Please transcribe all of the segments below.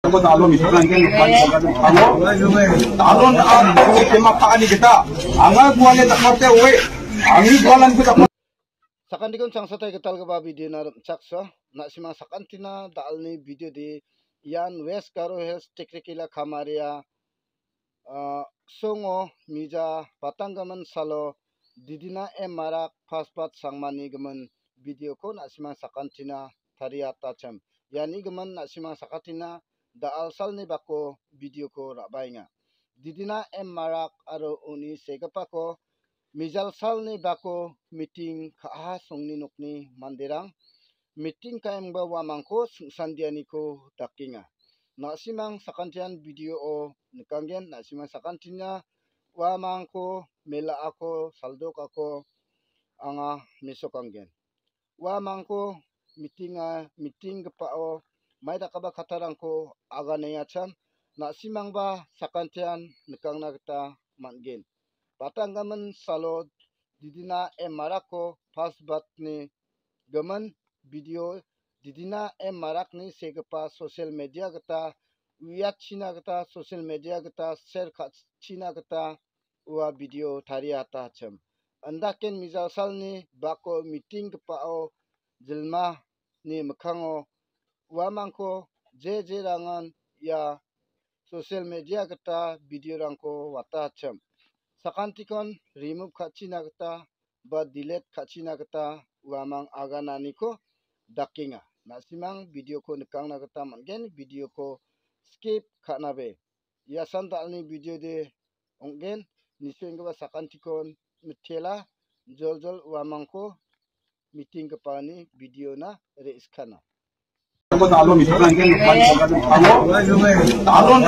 Talon itu kan talon kemapaan kita. Angal buannya tak mati we. Angin bualan kita. Sakan dikon sang satay ketal ke babi di narum caksa. Nak simang sakan tina dal ni video di Yan West Karo Hills Tekrikila Kamaria songo mija patanggaman salo didina marak paspat sangmani gaman video ko nak simang sakan tina tariata cem. Yani gaman nak simang sakatina da alsal ni bako video ko rabainga. Didina marak aro uni segapa ko mijal sal ni bako meeting ka songni nokni mandirang meeting kaem bawa mangko sandiani ko dakinga. Nak simang sakantian video o nikanggen nak simang sakantinya wa mangko mela ako saldok ako anga mesokanggen. Wa mangko meeting gepao mai dakaba katarangko aganaya chan nak simang ba sakantian nikangna kita manggen. Patanggaman salo didina marako pasbat ni gaman video didina marak ni segepa sosial media kita wiat Cina kita sosial media kita share kat Cina kita wa video tariata cem. Andaken misal sal ni bako meeting kepao jelma ni mekango wa mangko je rangan ya sosial media kita video rangko wata cem. Sakantikon remove kat Cina kita ba delete kat Cina kita wa mang aganani ko dakinga. Nak simang video ko nekang na kita manggen video ko skip kat nabe. Ya santal ni video de onggen nisuing ba sakantikon metela jol wa mangko meeting kepani video na reiskana. Talon itu kan talon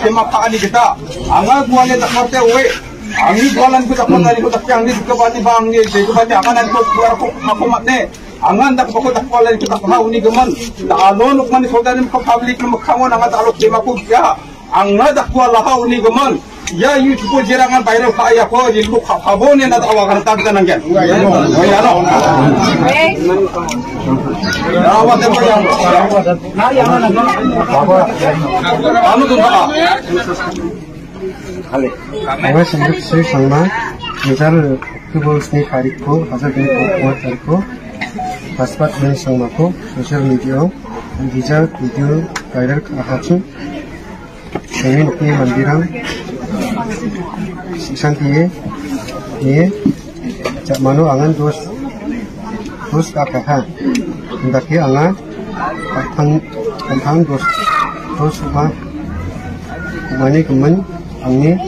kemapaan kita. Angal buannya tak mati we. Angin bualan kita pernah ikut yang di kebati bangnya, kebati akan aku keluar aku mati. Angan tak pokok tak kualan kita tahu ni geman. Talon ukman saudara muka publik muka mana angat talon kemaku ya. Angan tak kualah tahu ni geman. Ya YouTube jerangan viral kaya ko di lu khabon yang ada awakan tak kita nanggen. Ya no. Awat apa yang? Anu tu apa? Awal sendiri saya sama misal kebosni kariko, hasil ini buat kariko, paspat ini sama ko, sosial media, digital video viral ahacu, ini nukni mandirang, santiye, ini cak mano angan dos kakak, hendaknya angan tentang dos rumah, mani kemen. Angni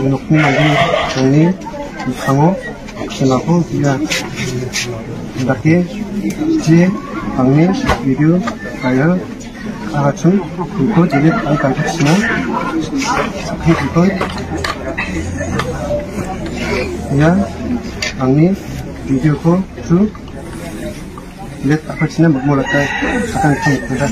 nukni mandi angni ikango sinako dia ndaki je angni video viral agachun ko jadi angkat sina itu ya angni video ko tu lihat apa sina bermula akan kita